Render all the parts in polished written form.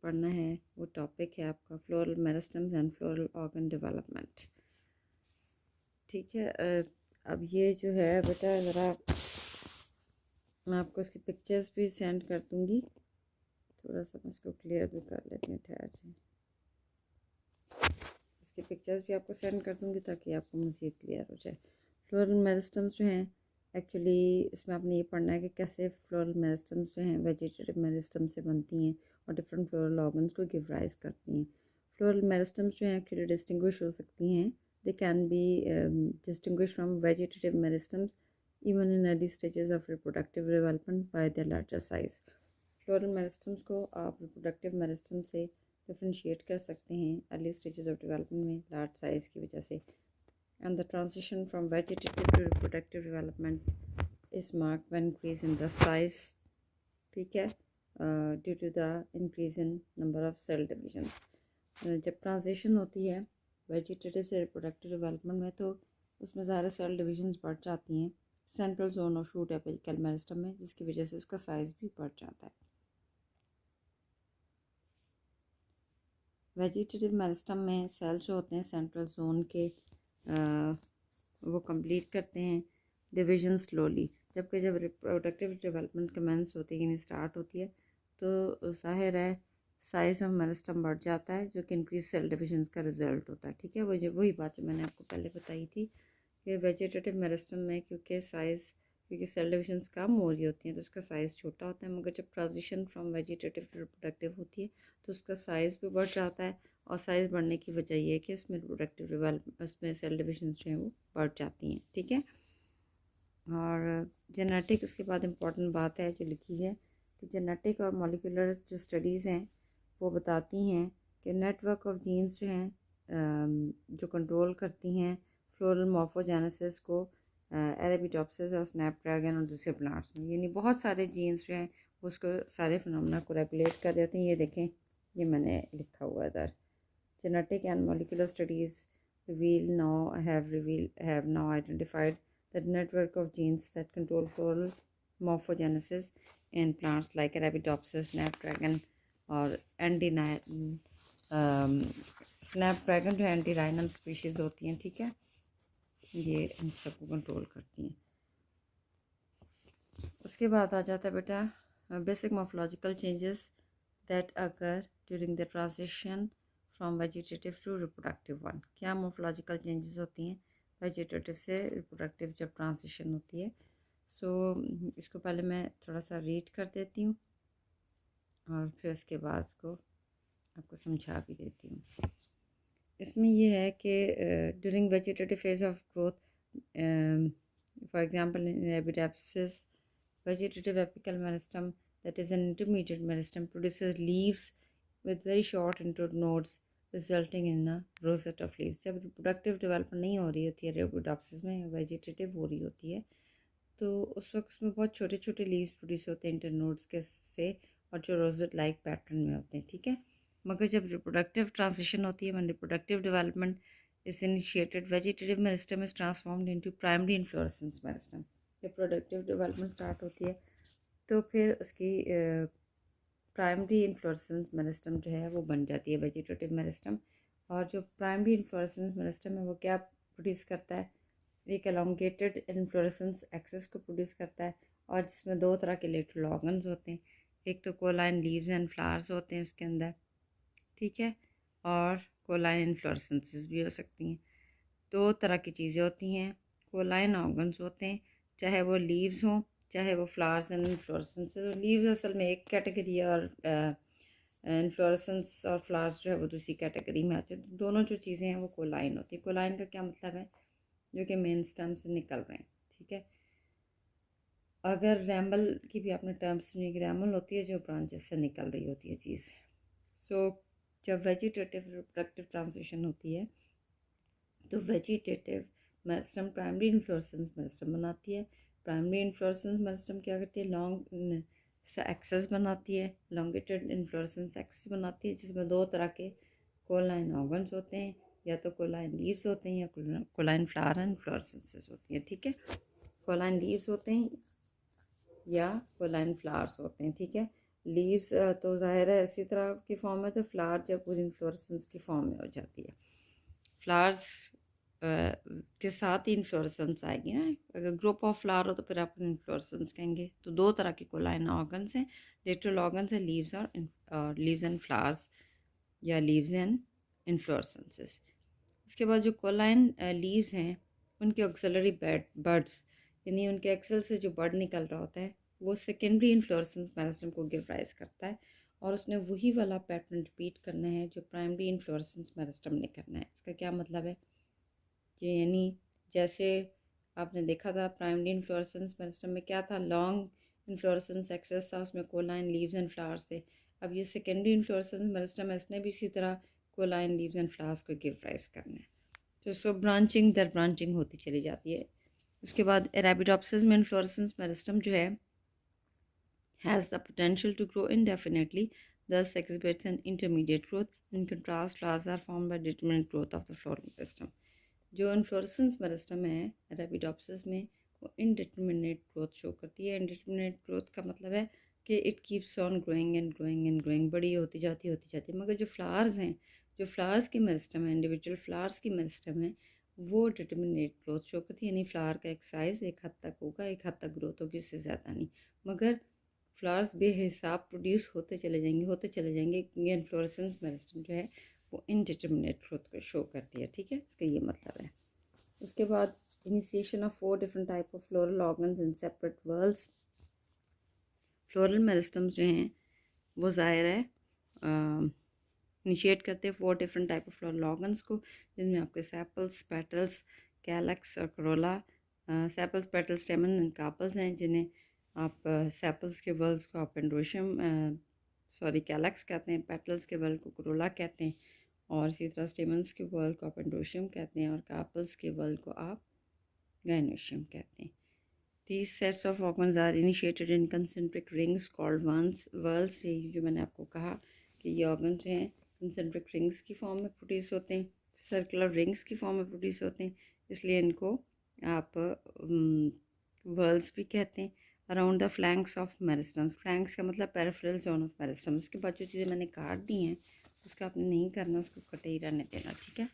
पढ़ना है वो टॉपिक है आपका floral meristems and floral organ development. ठीक है, अब ये जो है बेटा ज़रा मैं आपको इसकी पिक्चर्स भी सेंड कर दूँगी। थोड़ा सा मैं इसको क्लियर भी कर लेती हूँ, ठहर से इसकी पिक्चर्स भी आपको सेंड कर दूँगी ताकि आपको मज़ीद क्लियर हो जाए। फ्लोरल मेरिस्टम्स जो हैं एक्चुअली इसमें आपने ये पढ़ना है कि कैसे फ्लोरल मेरिस्टम्स जो हैं वेजिटेटिव मेरिस्टम से बनती हैं और डिफरेंट फ्लोरल ऑर्गन्स को गिव राइज करती हैं। फ्लोरल मेरिस्टम्स जो हैं एक्चुअली डिस्टिंग्विश हो सकती हैं, they can be distinguish from vegetative meristems even in early stages of reproductive development by their larger size. Floral meristems को आप रिप्रोडक्टिव मेरिस्टम से डिफ्रेंशिएट कर सकते हैं अर्ली स्टेजेस ऑफ डेवलपमेंट में लार्ज साइज़ की वजह से। And the transition from vegetative to reproductive development is marked by increase in the size, ठीक है, due to the increase in number of cell divisions. जब ट्रांजिशन होती है vegetative से रिप्रोडक्टिव डेवलपमेंट में तो उसमें ज़्यादा सेल डिविजन्स बढ़ जाती हैं सेंट्रल जोन और शूट एपिकल मेरिस्टम में, जिसकी वजह से उसका साइज़ भी बढ़ जाता है। वेजिटेटिव मेरिस्टम में सेल्स जो होते हैं सेंट्रल जोन के वो कंप्लीट करते हैं डिवीजन स्लोली, जबकि जब रिप्रोडक्टिव डेवलपमेंट कमेंस होती है यानी स्टार्ट होती है तो ज़ाहिर है साइज़ ऑफ मेरिस्टम बढ़ जाता है जो कि इंक्रीज सेल डिविजन्स का रिजल्ट होता है। ठीक है, वही बात जो मैंने आपको पहले बताई थी कि वेजिटेटिव मेरिस्टम में क्योंकि सेल डिविजन्स कम हो रही होती हैं तो उसका साइज़ छोटा होता है, मगर जब transition from vegetative to reproductive होती है तो उसका साइज़ भी बढ़ जाता है और साइज़ बढ़ने की वजह ये है कि उसमें रिप्रोडक्टिव डेवलप उसमें सेल डिविजन्स जो हैं वो बढ़ जाती हैं। ठीक है, और जेनेटिक उसके बाद इम्पॉर्टेंट बात है जो लिखी है कि जेनेटिक और मॉलिक्यूलर जो स्टडीज़ हैं वो बताती हैं कि नेटवर्क ऑफ जीन्स जो हैं जो कंट्रोल करती हैं फ्लोरल मॉर्फोजेनेसिस को अरेबिडोप्सिस और स्नैपड्रैगन और दूसरे प्लांट्स में, यानी बहुत सारे जीन्स जो हैं उसको सारे फिनोमेना को रेगुलेट कर रहे होते हैं। ये देखें, ये मैंने लिखा हुआ है इधर, genetic and molecular studies have now identified the network of genes that control floral morphogenesis in plants like Arabidopsis, snapdragon और स्नैपड्रैगन जो एंटीराइनम स्पीशीज़ होती हैं। ठीक है, ये इन सबको कंट्रोल करती हैं। उसके बाद आ जाता है बेटा basic morphological changes that occur during the transition from vegetative to reproductive one. क्या मॉर्फोलॉजिकल चेंजेस होती हैं वेजिटेटिव से रिप्रोडक्टिव जब ट्रांजिशन होती है? इसको पहले मैं थोड़ा सा रीड कर देती हूँ और फिर उसके बाद इसको आपको समझा भी देती हूँ। इसमें यह है कि during vegetative phase of growth, for example in Arabidopsis vegetative apical meristem, that is an intermediate meristem, produces leaves with very short internodes resulting in a rosette of leaves. जब reproductive development नहीं हो रही होती है Arabidopsis में, vegetative हो रही होती है, तो उस वक्त उसमें बहुत छोटे छोटे लीव्स प्रोड्यूस होते हैं इंटरनोड्स के से और जो रोजेट लाइक पैटर्न में होते हैं। ठीक है, मगर जब रिप्रोडक्टिव ट्रांजिशन होती है when reproductive development is initiated, vegetative meristem is transformed into primary inflorescence meristem. जब प्रोडक्टिव डेवलपमेंट स्टार्ट होती है तो फिर उसकी प्राइमरी इन्फ्लोरेसेंस मेरिस्टम जो है वो बन जाती है वेजिटेटिव मेरिस्टम। और जो प्राइमरी इन्फ्लोरेसेंस मेरिस्टम है वो क्या प्रोड्यूस करता है? एक एलोंगेटेड इन्फ्लोरेसेंस एक्सिस को प्रोड्यूस करता है और जिसमें दो तरह के लेटरल ऑर्गन्स होते हैं, एक तो कोलाइन लीव्स एंड फ्लावर्स होते हैं उसके अंदर, ठीक है, और कोलाइन इन्फ्लोरेसेंसेस भी हो सकती हैं। दो तरह की चीज़ें होती हैं, कोलाइन ऑर्गन्स होते हैं, चाहे वो लीव्स हों चाहे वो फ्लावर्स एंड इन्फ्लोरेसेंसेस। लीव्स असल में एक कैटेगरी है और इन्फ्लोरेसेंस और फ्लावर्स जो है वो दूसरी कैटेगरी में आते हैं। तो दोनों जो चीज़ें हैं वो कोलाइन होती है। कोलाइन का क्या मतलब है? जो कि मेन स्टेम से निकल रहे हैं। ठीक है, अगर रैमल की भी आपने टर्म सुनी कि रैमल होती है जो ब्रांचेस से निकल रही होती है चीज़। जब वेजिटेटिव रिप्रोडक्टिव ट्रांजिशन होती है तो vegetative meristem primary inflorescence meristem बनाती है। प्राइमरी इन्फ्लोरेसेंस मेरिस्टम क्या करती है? लॉन्ग एक्सेस बनाती है, लॉन्गेटेड इन्फ्लोरेसेंस एक्सेस बनाती है, जिसमें दो तरह के कोलाइन ऑर्गन्स होते हैं, या तो कोलाइन लीव्स होते हैं या कोलाइन फ्लावर एंड इन्फ्लोरेसेंसेस होती हैं। ठीक है, कोलाइन लीव्स होते हैं या कोलाइन फ्लावर्स होते हैं। ठीक है, लीव्स तो ज़ाहिर है इसी तरह की फॉर्म में, तो फ्लावर जब पूरी इन्फ्लोरेसेंस की फॉर्म में हो जाती है। फ्लावर्स के साथ ही इन्फ्लोरेसेंस आएगी ना। अगर ग्रुप ऑफ फ्लावर हो तो फिर आप इन्फ्लोरेसेंस कहेंगे। तो दो तरह के कोलाइन ऑर्गन्स हैं, लिटरल ऑर्गन्स हैं, लीव्स और लीव्स एंड फ्लावर्स या लीव्स एंड इन्फ्लोरेसेंसेस। उसके बाद जो कोलाइन लीव्स हैं उनके ऑक्सिलरी बर्ड्स, यानी उनके एक्सेल से जो बर्ड निकल रहा होता है वो सेकेंडरी इन्फ्लोरेसेंस मेरिस्टम को गिव राइज करता है, और उसने वही वाला पैटर्न रिपीट करना है जो प्राइमरी इन्फ्लोरेसेंस मेरिस्टम ने करना है। इसका क्या मतलब है कि यानी जैसे आपने देखा था प्राइमरी इन्फ्लोरेसेंस मेरिस्टम में क्या था, लॉन्ग इन्फ्लोरेसेंस एक्सेस था, उसमें कोलाइन लीव्स एंड फ्लावर्स थे। अब ये सेकेंडरी इन्फ्लोरेसेंस मेरिस्टम है, इसने भी इसी तरह कोलाइन लीव्स एंड फ्लावर्स को गिव राइज करना है। तो सब ब्रांचिंग दर ब्रांचिंग होती चली जाती है। उसके बाद अरेबिडोप्सिस में इन्फ्लोरेसेंस मेरिस्टम जो है has the potential to grow indefinitely, thus exhibits an intermediate growth. In contrast, flowers are formed by determinate growth of the floral meristem. जो इन्फ्लोरेसेंस मेरिस्टम है अरेबिडोप्सिस में वो इनडिटर्मिनेट ग्रोथ शो करती है। Indeterminate growth का मतलब है कि it keeps on growing and growing and growing, बड़ी होती जाती है। मगर जो फ्लावर्स हैं, जो फ्लावर्स की मेरिस्टम है, इंडिविजुअल फ्लावर्स की मेरिस्टम है, वो डिटर्मिनेट ग्रोथ शो करती है, यानी फ्लावर का एक साइज़ एक हद तक होगा, एक हद तक ग्रोथ होगी, उससे ज़्यादा नहीं। मगर फ्लावर्स बेहिसाब प्रोड्यूस होते चले जाएंगे। ये इन्फ्लोरेसेंस मेरिस्टम जो है वो इनडिटर्मिनेट ग्रोथ को शो करती है। ठीक है, इसका ये मतलब है। उसके बाद initiation of 4 different type of floral organs in separate worlds. Floral meristems जो हैं वो ज़ाहिर है इनिशिएट करते हैं 4 different type of floral organs को, जिनमें आपके सेपल्स, पेटल्स, कैलक्स और corolla. Sepals, petals, stamen and carpels हैं, जिन्हें आप सेपल्स के वर्ल्स को आप एंड्रोशियम कैलक्स कहते हैं, पेटल्स के वर्ल को करोला कहते हैं, और इसी तरह स्टेमन्स के वर्ल को आप एंड्रोशियम कहते हैं, और कार्पल्स के वर्ल को आप गाइनोशियम कहते हैं। These sets of organs are initiated in concentric rings called whorls। ये जो मैंने आपको कहा कि ये ऑर्गन जो हैं concentric rings की फॉर्म में प्रोड्यूस होते हैं, सर्कुलर रिंग्स की फॉर्म में प्रोड्यूस होते हैं, इसलिए इनको आप वर्ल्स भी कहते हैं। Around the flanks of meristem, flanks का मतलब पेरिफेरल जोन ऑफ मेरिस्टम। उसके बाद जो चीज़ें मैंने काट दी हैं उसका आपने नहीं करना, उसको कटे ही रहने देना। ठीक है,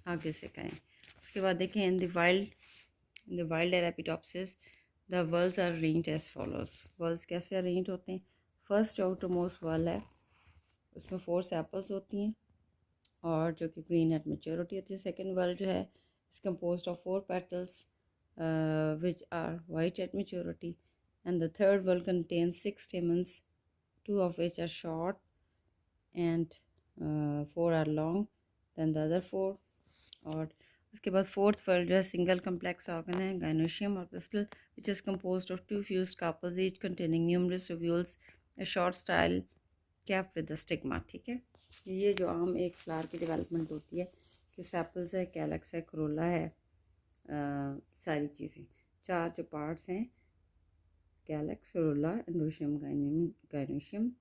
आगे से करें। उसके बाद देखें in the wild Arabidopsis the whorls are arranged as follows. Whorls कैसे अरेंज होते हैं? फर्स्ट आउटर मोस्ट वर्ल है, उसमें 4 सेपल्स होती हैं और जो कि ग्रीन एट मेच्योरिटी होती है। सेकेंड वर्ल जो है is compose of 4 petals which are white at maturity, and the third whorl contains 6 stamens, 2 of which are short and 4 are long than the other 4। और उसके बाद फोर्थ वर्ल्ड जो है single complex organ है, gynoecium और pistil, which is composed of 2 fused carpels each containing numerous ovules, a short style cap with the stigma. ठीक है, ये जो आम एक फ्लावर की डेवलपमेंट होती है कि सेपल्स है, कैलक्स है, करोला है, सारी चीज़ें 4 जो पार्ट्स हैं, calyx, corolla, androecium, gynoecium.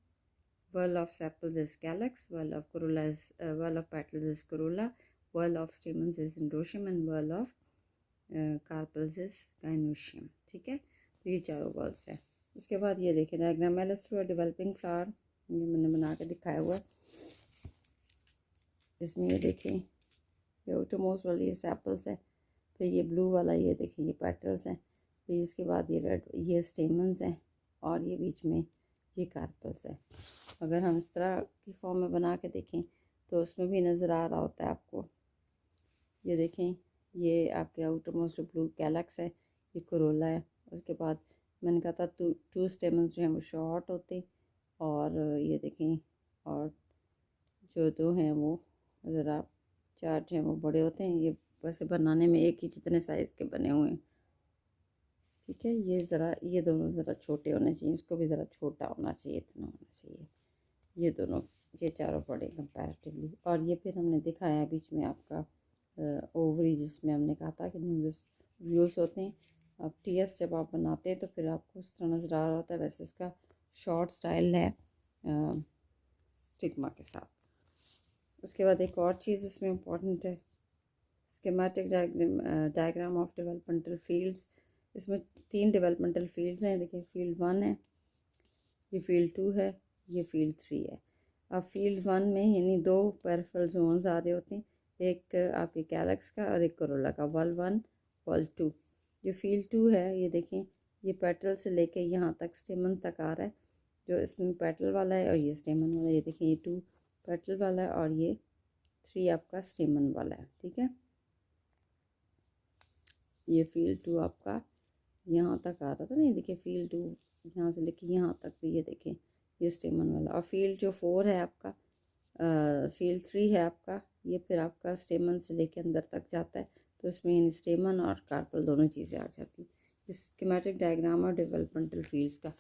Whirl of sepals is calyx, whirl of petals is corolla, whirl of stamens is endotium, and whirl of carpels is gynoecium। ठीक है, तो ये चारों वर्ल्स है। उसके बाद ये देखें diagram slice through a developing flower, ये मैंने बना के दिखाया हुआ है। इसमें ये देखें ये outermost वाली ये सेपल्स है, फिर ये ब्लू वाला ये देखें ये पेटल्स हैं, फिर इसके बाद ये रेड ये स्टेमन्स हैं, और ये बीच में ये कार्पल्स है। अगर हम इस तरह की फॉर्म में बना के देखें तो उसमें भी नज़र आ रहा होता है आपको। ये देखें ये आपके आउटर मोस्ट ब्लू कैलक्स है, ये करोला है। उसके बाद मैंने कहा था 2 स्टेमन्स जो हैं वो शॉर्ट होते हैं, और ये देखें और जो 2 हैं वो ज़रा 4 जो हैं वो बड़े होते हैं। ये वैसे बनाने में एक ही जितने साइज़ के बने हुए हैं। ठीक है, ये दोनों ज़रा छोटे होने चाहिए, इसको भी ज़रा छोटा होना चाहिए, इतना होना चाहिए। ये दोनों ये चारों बड़े कंपैरेटिवली। और ये फिर हमने दिखाया बीच में आपका ओवरी, जिसमें हमने कहा था कि न्यूज़ व्यूज़ होते हैं। अब टीएस जब आप बनाते हैं तो फिर आपको इस तरह नज़र आ रहा होता है, वैसे इसका शॉर्ट स्टाइल है स्टिग्मा के साथ। उसके बाद एक और चीज़ इसमें इम्पॉर्टेंट है, schematic diagram of developmental fields. इसमें 3 डेवलपमेंटल फील्ड्स हैं। देखिए फील्ड 1 है, ये फील्ड 2 है, ये फील्ड 3 है। अब फील्ड 1 में यानी 2 पेरिफेरल जोन्स आ रहे होते हैं, एक आपके कैलक्स का और एक कोरोला का, वॉल 1 वॉल 2। जो फील्ड 2 है ये देखें, ये पेटल से लेके यहाँ तक स्टेमन तक आ रहा है, जो इसमें पेटल वाला है और ये स्टेमन वाला है। ये देखें ये 2 पेटल वाला है और ये 3 आपका स्टेमन वाला है, ठीक है। ये फील्ड 2 आपका यहाँ तक आ रहा था ना, ये देखिए फील्ड 2 यहाँ से लेके यहाँ तक, तो ये देखें ये स्टेमन वाला। और फील्ड जो 4 है आपका, फील्ड 3 है आपका, ये फिर आपका स्टेमन से लेके अंदर तक जाता है, तो इसमें स्टेमन और कार्पल दोनों चीज़ें आ जाती हैं। इस स्कीमेटिक डायग्राम और डेवलपमेंटल फील्ड्स का